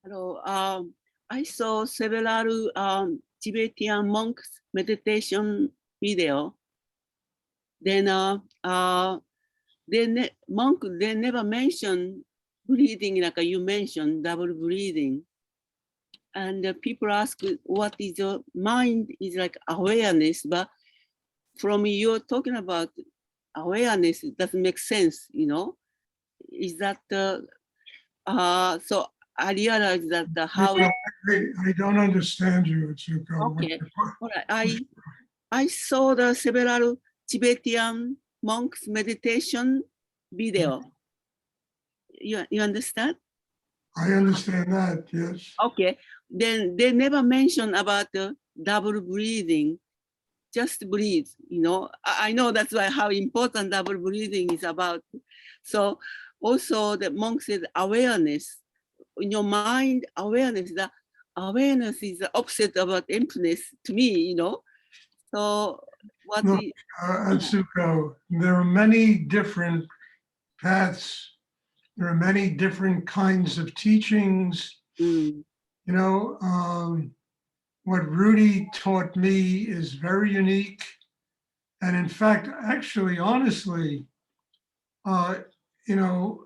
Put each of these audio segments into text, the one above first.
Hello. I saw several Tibetan monks meditation video. Then they never mention breathing like you mentioned, double breathing. And people ask what is your mind is like awareness, but from you talking about awareness, it doesn't make sense, you know? Is that so I realize that how I don't understand you, Tsuko. okay. All right. I saw the several Tibetan monks meditation video. You understand? I understand that, yes. Okay. Then they never mention about the double breathing. Just breathe, you know. I know that's why how important double breathing is about. So also the monk said awareness. In your mind, awareness, the awareness is the opposite about emptiness to me, you know. So what Look, is Atsuko, there are many different paths. There are many different kinds of teachings. mm, You know, what Rudy taught me is very unique. And in fact, actually, honestly, uh, you know,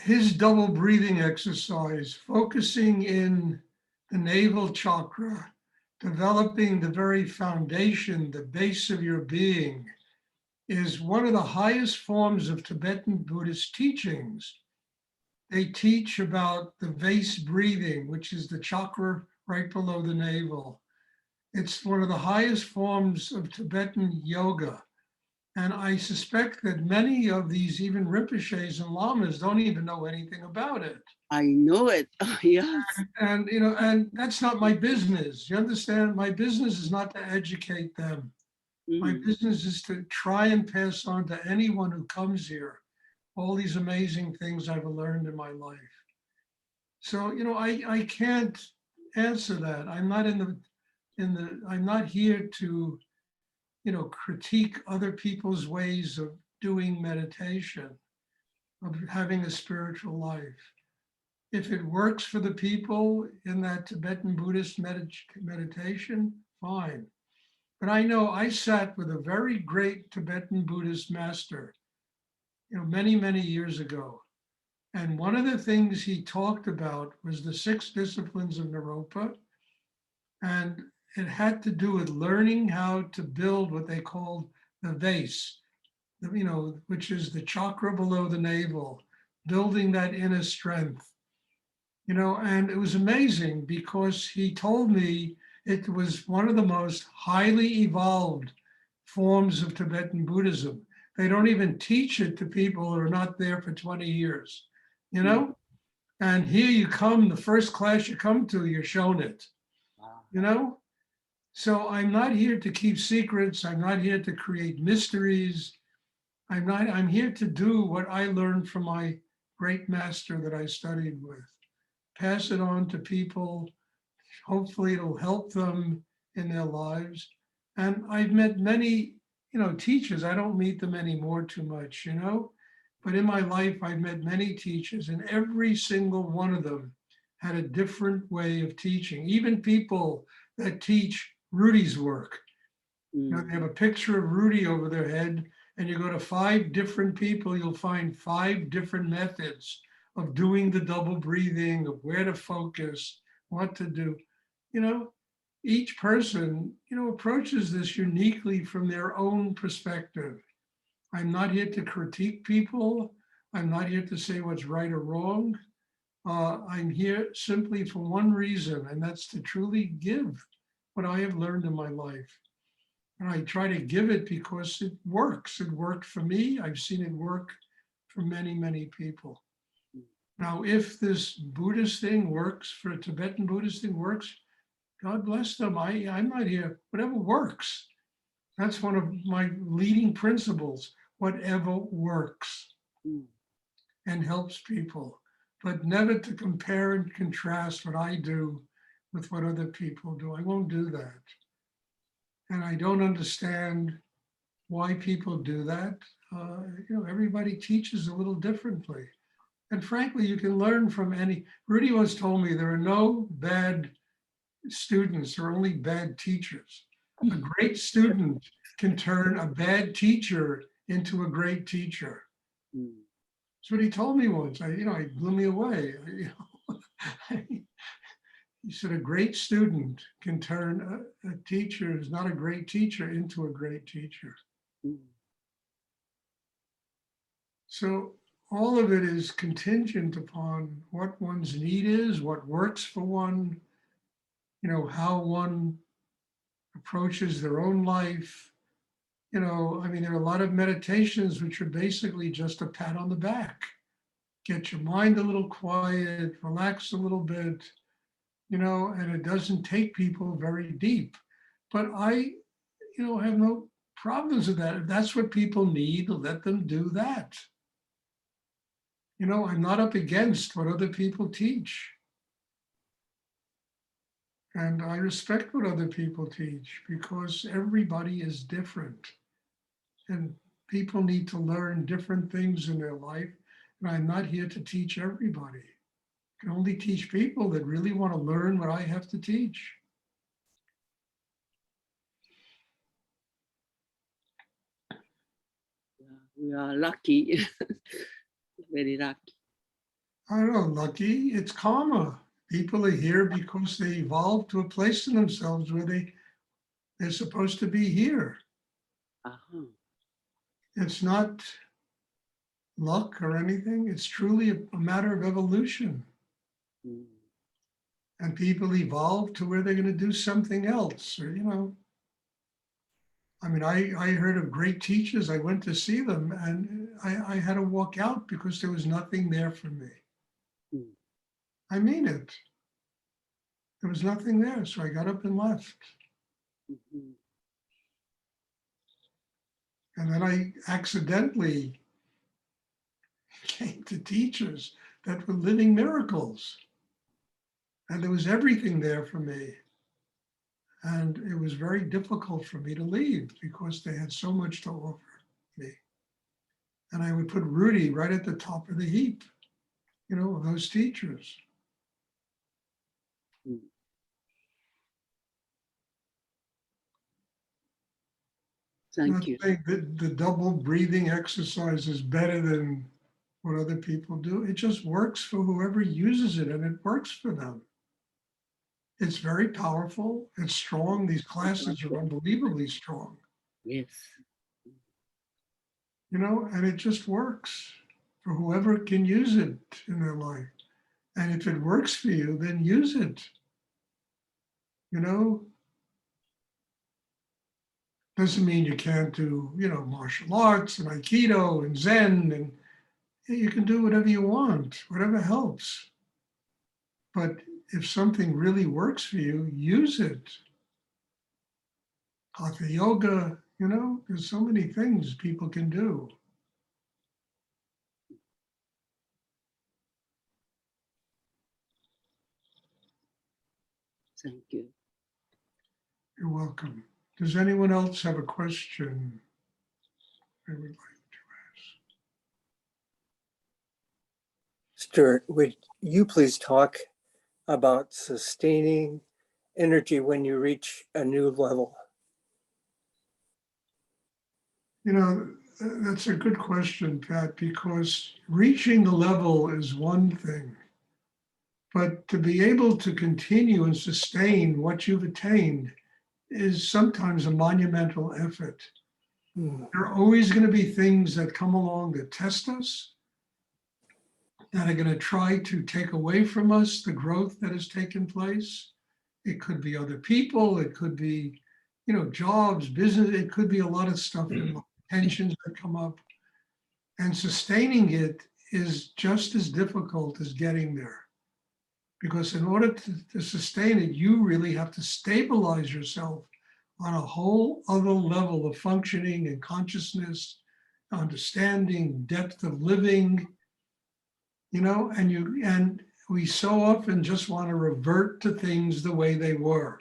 his double breathing exercise, focusing in the navel chakra, developing the very foundation, the base of your being, is one of the highest forms of Tibetan Buddhist teachings. They teach about the vase breathing, which is the chakra right below the navel. It's one of the highest forms of Tibetan yoga. And I suspect that many of these, even Rinpoches and Lamas, don't even know anything about it. I know it. Yes. And you know, and that's not my business. You understand? My business is not to educate them. My Mm. business is to try and pass on to anyone who comes here all these amazing things I've learned in my life. So, you know, I can't answer that. I'm not I'm not here to, you know, critique other people's ways of doing meditation, of having a spiritual life. If it works for the people in that Tibetan Buddhist meditation, fine. But I know I sat with a very great Tibetan Buddhist master, you know, many, many years ago. And one of the things he talked about was the 6 disciplines of Naropa. And it had to do with learning how to build what they called the vase, you know, which is the chakra below the navel, building that inner strength. You know, and it was amazing because he told me it was one of the most highly evolved forms of Tibetan Buddhism. They don't even teach it to people who are not there for 20 years, you know? And here you come, the first class you come to, you're shown it, you know? So I'm not here to keep secrets. I'm not here to create mysteries. I'm here to do what I learned from my great master that I studied with. Pass it on to people. Hopefully it'll help them in their lives. And I've met many, you know, teachers. I don't meet them anymore too much, you know, but in my life, I've met many teachers, and every single one of them had a different way of teaching. Even people that teach Rudy's work. You know, they have a picture of Rudy over their head, and you go to 5 different people, you'll find 5 different methods of doing the double breathing, of where to focus, what to do. You know, each person, you know, approaches this uniquely from their own perspective. I'm not here to critique people. I'm not here to say what's right or wrong. I'm here simply for one reason, and that's to truly give what I have learned in my life. And I try to give it because it works. It worked for me. I've seen it work for many, many people. Now, if this Buddhist thing works, for a Tibetan Buddhist thing works, God bless them. I'm not here. Whatever works. That's one of my leading principles. Whatever works and helps people, but never to compare and contrast what I do with what other people do. I won't do that. And I don't understand why people do that. You know, everybody teaches a little differently. And frankly, you can learn from any. Rudy once told me there are no bad students, there are only bad teachers. A great student can turn a bad teacher into a great teacher. Mm. That's what he told me once. It blew me away. He said a great student can turn a teacher who's not a great teacher into a great teacher. Mm. So all of it is contingent upon what one's need is, what works for one, how one approaches their own life. There are a lot of meditations which are basically just a pat on the back. Get your mind a little quiet, relax a little bit, and it doesn't take people very deep. But I, have no problems with that. If that's what people need, let them do that. I'm not up against what other people teach. And I respect what other people teach because everybody is different. And people need to learn different things in their life. And I'm not here to teach everybody. I can only teach people that really want to learn what I have to teach. We are lucky, very lucky. I don't know, lucky, it's karma. People are here because they evolved to a place in themselves where they're supposed to be here. Uh-huh. It's not luck or anything. It's truly a matter of evolution. Mm. And people evolve to where they're going to do something else, or, I heard of great teachers. I went to see them and I had to walk out because there was nothing there for me. Mm. I mean it. There was nothing there. So I got up and left. Mm-hmm. And then I accidentally came to teachers that were living miracles. And there was everything there for me. And it was very difficult for me to leave because they had so much to offer me. And I would put Rudy right at the top of the heap, of those teachers. Mm. Thank you. I think that the double breathing exercise is better than what other people do. It just works for whoever uses it, and it works for them. It's very powerful. It's strong. These classes are unbelievably strong. Yes. And it just works for whoever can use it in their life. And if it works for you, then use it. Doesn't mean you can't do, martial arts and Aikido and Zen, and you can do whatever you want, whatever helps. But if something really works for you, use it. Hatha yoga, there's so many things people can do. Thank you. You're welcome. Does anyone else have a question they would like to ask? Stuart, would you please talk about sustaining energy when you reach a new level? That's a good question, Pat, because reaching the level is one thing, but to be able to continue and sustain what you've attained is sometimes a monumental effort. There are always going to be things that come along that test us, that are going to try to take away from us the growth that has taken place. It could be other people, it could be, jobs, business, it could be a lot of stuff, tensions that come up. And sustaining it is just as difficult as getting there. Because in order to sustain it, you really have to stabilize yourself on a whole other level of functioning and consciousness, understanding, depth of living, and we so often just want to revert to things the way they were,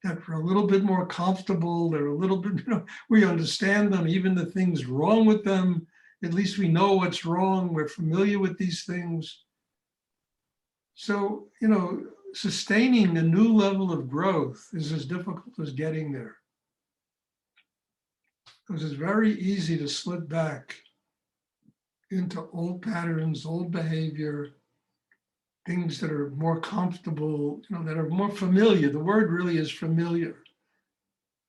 that are a little bit more comfortable, they're a little bit, we understand them, even the things wrong with them, at least we know what's wrong. We're familiar with these things. So, sustaining a new level of growth is as difficult as getting there. Because it's very easy to slip back into old patterns, old behavior, things that are more comfortable, that are more familiar. The word really is familiar.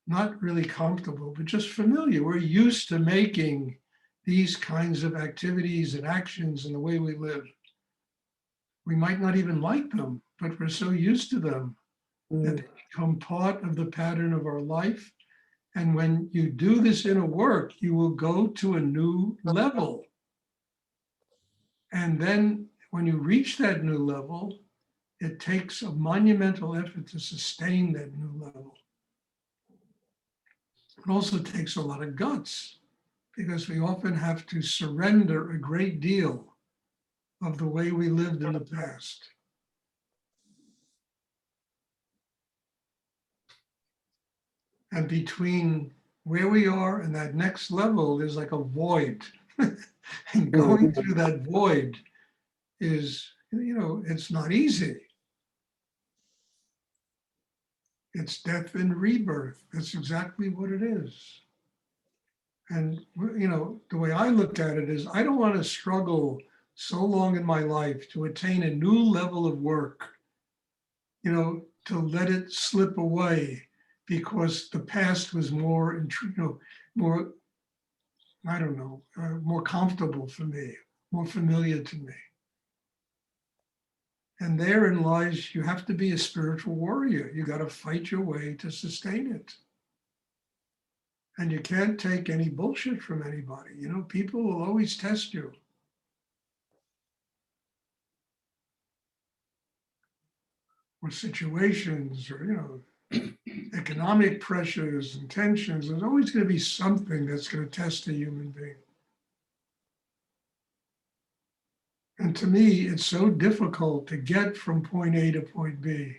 Not really comfortable, but just familiar. We're used to making these kinds of activities and actions in the way we live. We might not even like them, but we're so used to them that they become part of the pattern of our life. And when you do this inner work, you will go to a new level. And then when you reach that new level, it takes a monumental effort to sustain that new level. It also takes a lot of guts because we often have to surrender a great deal of the way we lived in the past. And between where we are and that next level, there's like a void. And going through that void is, it's not easy. It's death and rebirth. That's exactly what it is. And, the way I look at it is I don't want to struggle so long in my life to attain a new level of work, to let it slip away because the past was more, more, I don't know, more comfortable for me, more familiar to me. And therein lies, you have to be a spiritual warrior. You got to fight your way to sustain it. And you can't take any bullshit from anybody. People will always test you. Or situations, or, economic pressures and tensions. There's always going to be something that's going to test a human being. And to me, it's so difficult to get from point A to point B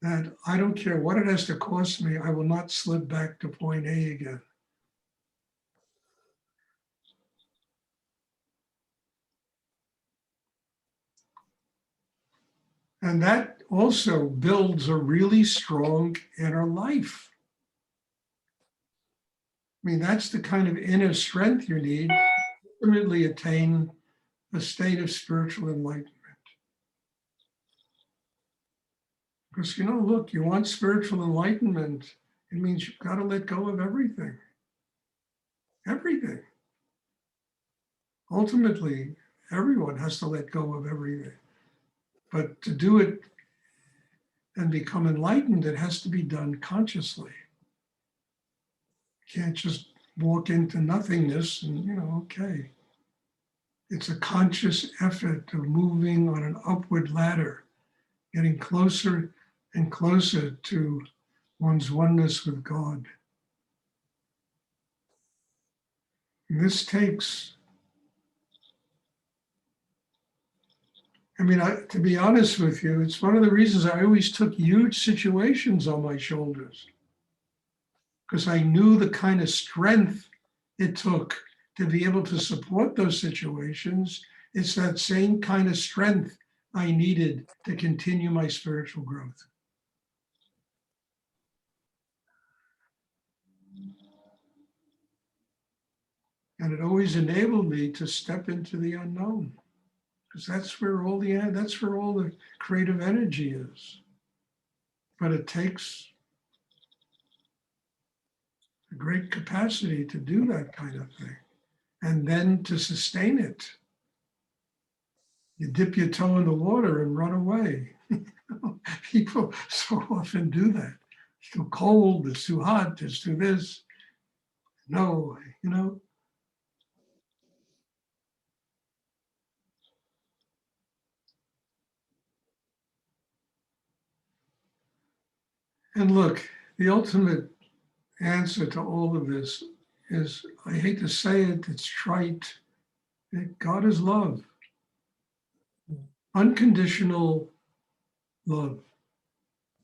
that I don't care what it has to cost me, I will not slip back to point A again. And that also builds a really strong inner life. I mean, that's the kind of inner strength you need to ultimately attain a state of spiritual enlightenment. Because, look, you want spiritual enlightenment, it means you've got to let go of everything. Everything. Ultimately, everyone has to let go of everything. But to do it and become enlightened, it has to be done consciously. You can't just walk into nothingness and, okay. It's a conscious effort of moving on an upward ladder, getting closer and closer to one's oneness with God. And this takes, to be honest with you, it's one of the reasons I always took huge situations on my shoulders, because I knew the kind of strength it took to be able to support those situations. It's that same kind of strength I needed to continue my spiritual growth. And it always enabled me to step into the unknown, because that's where all the creative energy is. But it takes a great capacity to do that kind of thing, and then to sustain it. You dip your toe in the water and run away. People so often do that. It's too cold, it's too hot, it's too this. No, And look, the ultimate answer to all of this is, I hate to say it, it's trite, that God is love. Unconditional love.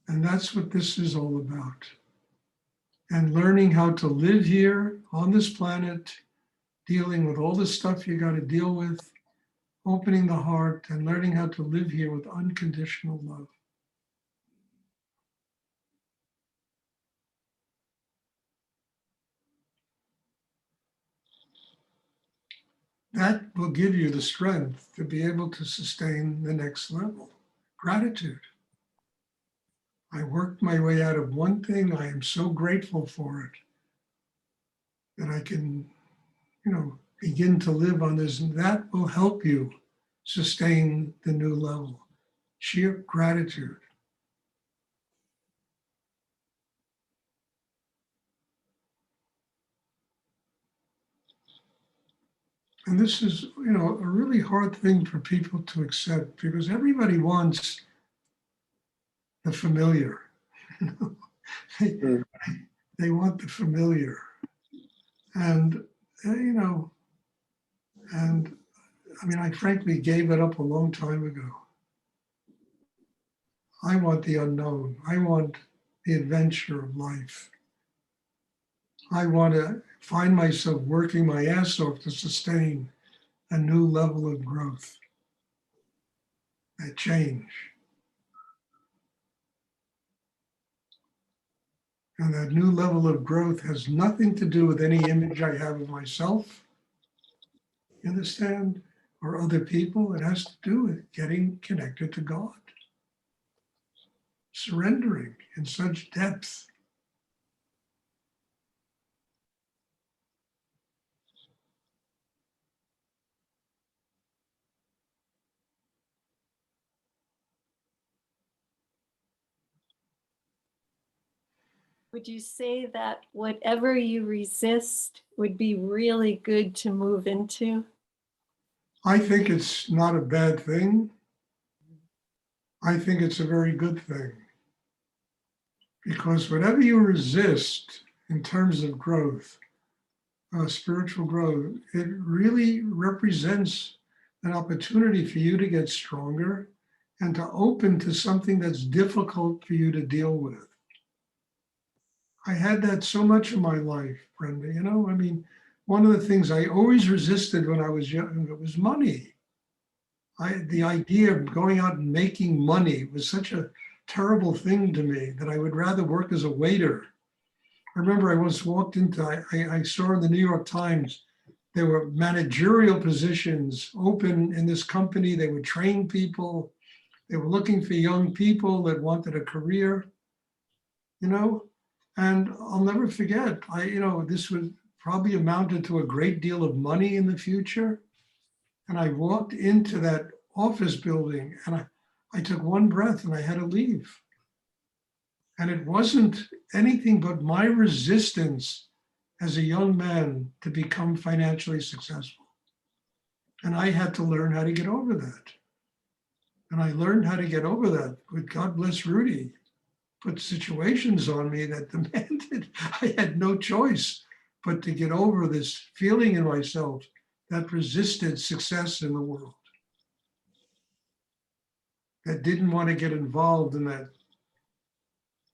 And that's what this is all about. And learning how to live here on this planet dealing with all the stuff you got to deal with, opening the heart and learning how to live here with unconditional love. That will give you the strength to be able to sustain the next level. Gratitude. I worked my way out of one thing. I am so grateful for it that I can, begin to live on this. And that will help you sustain the new level. Sheer gratitude. And this is, a really hard thing for people to accept because everybody wants the familiar. They want the familiar. And, I frankly gave it up a long time ago. I want the unknown. I want the adventure of life. I want to find myself working my ass off to sustain a new level of growth, a change. And that new level of growth has nothing to do with any image I have of myself, you understand, or other people. It has to do with getting connected to God, surrendering in such depth. Would you say that whatever you resist would be really good to move into? I think it's not a bad thing. I think it's a very good thing. Because whatever you resist in terms of growth, spiritual growth, it really represents an opportunity for you to get stronger and to open to something that's difficult for you to deal with. I had that so much in my life, Brenda. One of the things I always resisted when I was young, it was money. The idea of going out and making money was such a terrible thing to me that I would rather work as a waiter. I remember I once walked into, I saw in the New York Times, there were managerial positions open in this company. They would train people. They were looking for young people that wanted a career, and I'll never forget, this would probably amounted to a great deal of money in the future. And I walked into that office building and I took one breath and I had to leave. And it wasn't anything but my resistance as a young man to become financially successful. And I had to learn how to get over that. And I learned how to get over that with God bless Rudy, put situations on me that demanded I had no choice but to get over this feeling in myself that resisted success in the world, that didn't want to get involved in that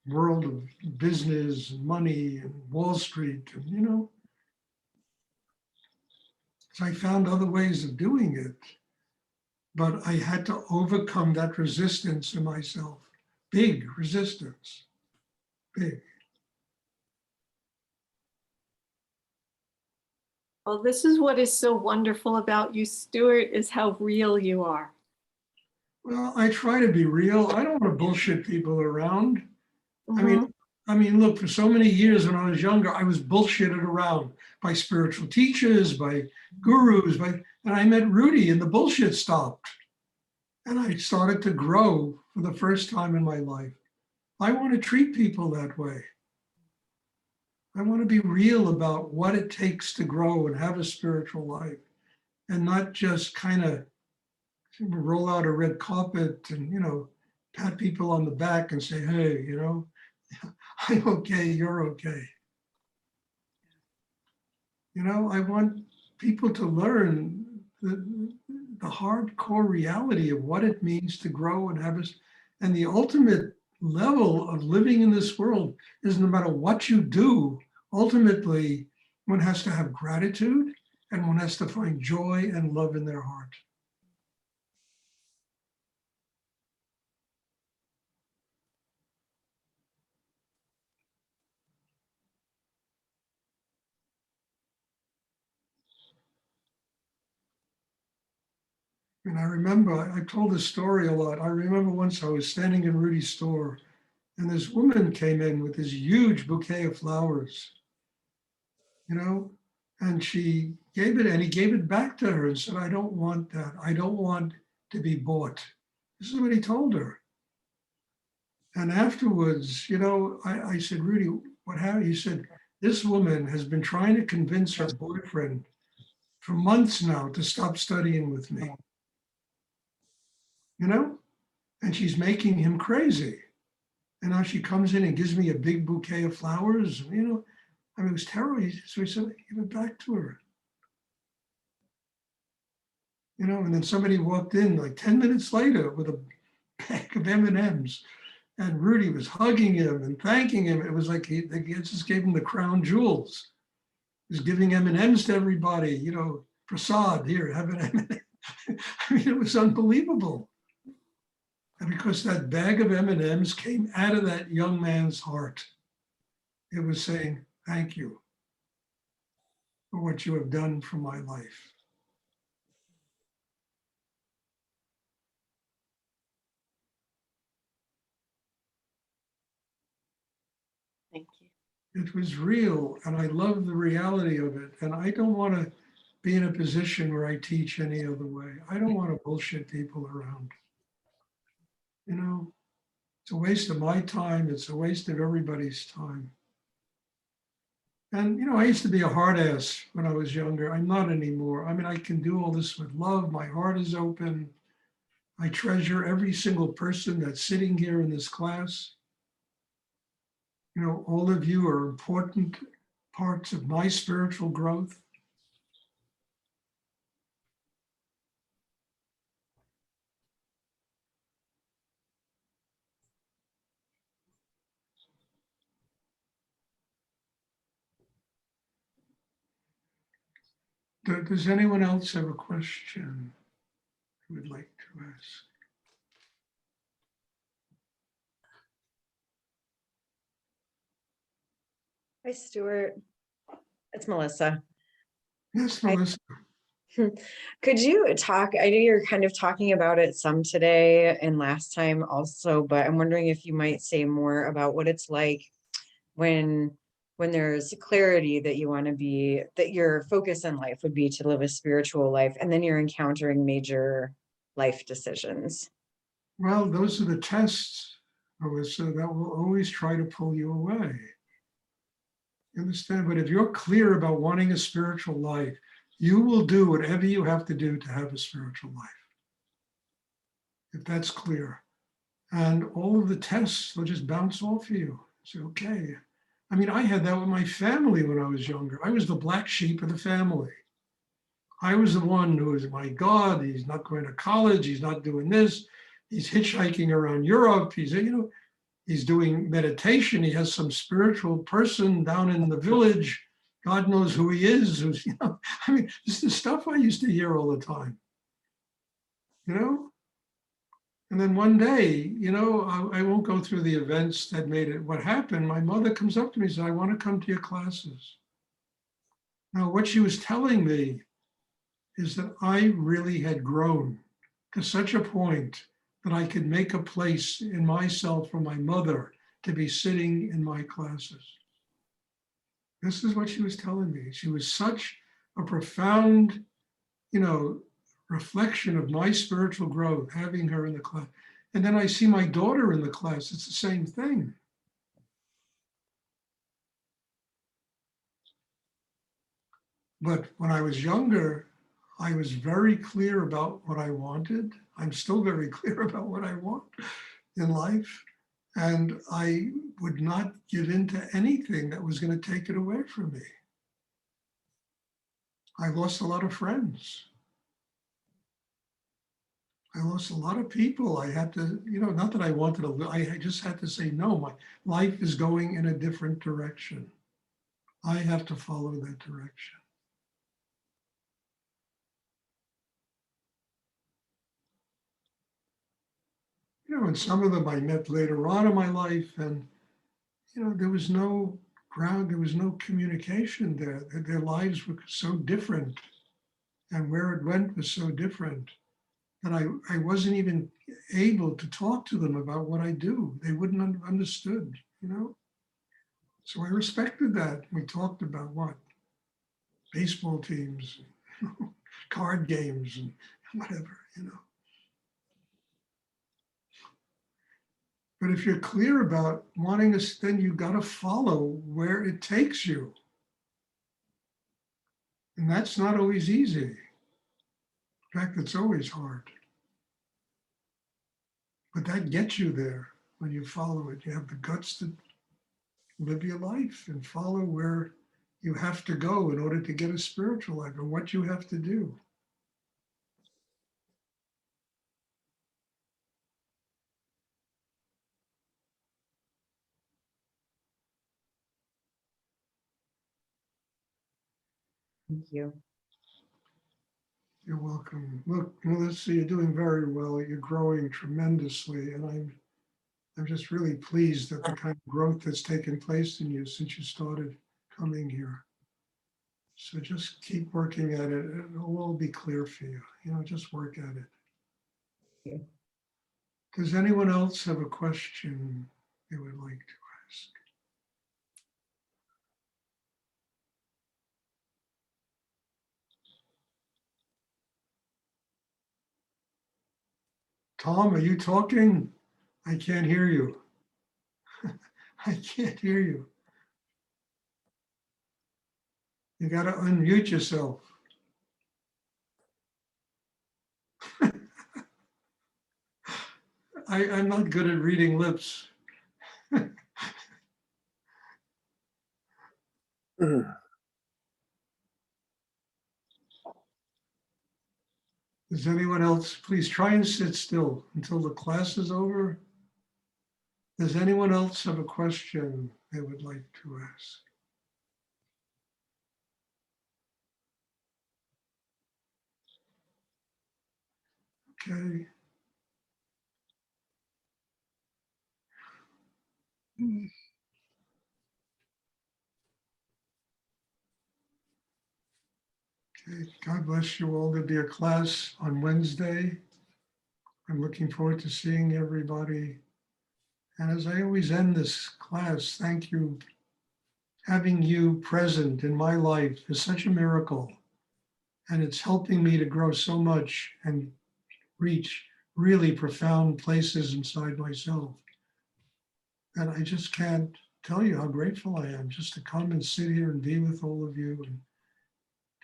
world of business and money and Wall Street, and so I found other ways of doing it, but I had to overcome that resistance in myself, big resistance, big. Well, this is what is so wonderful about you, Stuart, is how real you are. Well, I try to be real. I don't want to bullshit people around. Mhm. Look, for so many years when I was younger, I was bullshitted around by spiritual teachers, by gurus, and I met Rudy and the bullshit stopped. And I started to grow for the first time in my life. I want to treat people that way. I want to be real about what it takes to grow and have a spiritual life and not just kind of roll out a red carpet and, pat people on the back and say, hey, I'm okay, you're okay. I want people to learn the hardcore reality of what it means to grow and have us. And the ultimate level of living in this world is no matter what you do, ultimately one has to have gratitude and one has to find joy and love in their heart. And I remember, I told this story a lot. I remember once I was standing in Rudy's store, and this woman came in with this huge bouquet of flowers, you know, and she gave it, and he gave it back to her and said, I don't want that. I don't want to be bought. This is what he told her. And afterwards, you know, I said, Rudy, what happened? He said, this woman has been trying to convince her boyfriend for months now to stop studying with me, you know, and she's making him crazy. And now she comes in and gives me a big bouquet of flowers, you know. I mean, it was terrible. So he said, give it back to her. You know, and then somebody walked in like 10 minutes later with a bag of M&Ms, and Rudy was hugging him and thanking him. It was like he just gave him the crown jewels. He was giving M&Ms to everybody, you know, Prasad, here, have an M&M. I mean, it was unbelievable. And because that bag of M&Ms came out of that young man's heart, it was saying, thank you for what you have done for my life. Thank you. It was real, and I love the reality of it. And I don't want to be in a position where I teach any other way. I don't want to bullshit people around. You know, it's a waste of my time. It's a waste of everybody's time. And, you know, I used to be a hard ass when I was younger. I'm not anymore. I mean, I can do all this with love. My heart is open. I treasure every single person that's sitting here in this class. You know, all of you are important parts of my spiritual growth. Does anyone else have a question you would like to ask? Hi, Stuart. It's Melissa. Yes, Melissa. Could you talk? I know you're kind of talking about it some today and last time also, but I'm wondering if you might say more about what it's like when there's clarity that you want to be, that your focus in life would be to live a spiritual life, and then you're encountering major life decisions. Well, those are the tests, Melissa, that will always try to pull you away. You understand? But if you're clear about wanting a spiritual life, you will do whatever you have to do to have a spiritual life. If that's clear. And all of the tests will just bounce off of you. Say, okay. I mean, I had that with my family when I was younger. I was the black sheep of the family. I was the one who was, my God, he's not going to college. He's not doing this. He's hitchhiking around Europe. He's, you know, he's doing meditation. He has some spiritual person down in the village. God knows who he is. Who's, you know, I mean, this is the stuff I used to hear all the time, you know? And then one day, you know, I won't go through the events that made it what happened. My mother comes up to me and says, I want to come to your classes. Now, what she was telling me is that I really had grown to such a point that I could make a place in myself for my mother to be sitting in my classes. This is what she was telling me. She was such a profound, you know, reflection of my spiritual growth, having her in the class. And then I see my daughter in the class, it's the same thing. But when I was younger, I was very clear about what I wanted. I'm still very clear about what I want in life. And I would not give in to anything that was going to take it away from me. I lost a lot of friends. I lost a lot of people. I had to, you know, not that I wanted to, I just had to say, no, my life is going in a different direction. I have to follow that direction. and some of them I met later on in my life, and, there was no ground, there was no communication there. Their lives were so different, and where it went was so different that I wasn't even able to talk to them about what I do. They wouldn't understood, So I respected that. We talked about what? Baseball teams, card games, and whatever, But if you're clear about wanting us, then you got to follow where it takes you. And that's not always easy. In fact, it's always hard. But that gets you there when you follow it. You have the guts to live your life and follow where you have to go in order to get a spiritual life and what you have to do. Thank you. You're welcome. Look, Melissa, you're doing very well. You're growing tremendously. And I'm just really pleased at the kind of growth that's taken place in you since you started coming here. So just keep working at it. It'll all be clear for you. Just work at it. Yeah. Does anyone else have a question they would like to ask? Tom, are you talking? I can't hear you. I can't hear you. You got to unmute yourself. I'm not good at reading lips. Does anyone else, please try and sit still until the class is over. Does anyone else have a question they would like to ask? Okay. Okay, God bless you all. There'll be a class on Wednesday. I'm looking forward to seeing everybody. And as I always end this class, thank you. Having you present in my life is such a miracle. And it's helping me to grow so much and reach really profound places inside myself. And I just can't tell you how grateful I am just to come and sit here and be with all of you and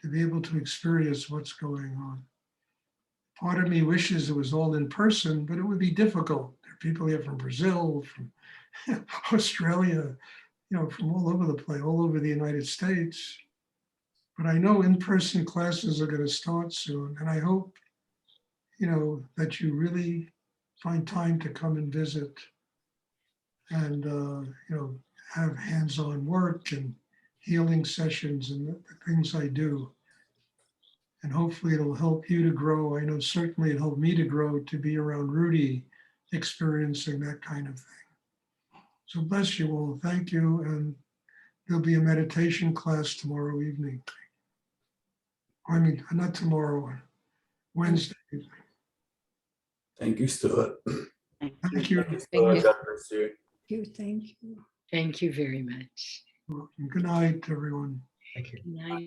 to be able to experience what's going on. Part of me wishes it was all in person, but it would be difficult. There are people here from Brazil, from Australia, from all over the place, all over the United States. But I know in-person classes are going to start soon. And I hope, that you really find time to come and visit and, have hands-on work and healing sessions and the things I do. And hopefully it'll help you to grow. I know certainly it helped me to grow, to be around Rudy, experiencing that kind of thing. So bless you all. Thank you. And there'll be a meditation class tomorrow evening. I mean, not tomorrow, Wednesday evening. Thank you, Stuart. Thank you. Thank you, Stuart. God bless you. Thank you very much. Good night, everyone. Good night.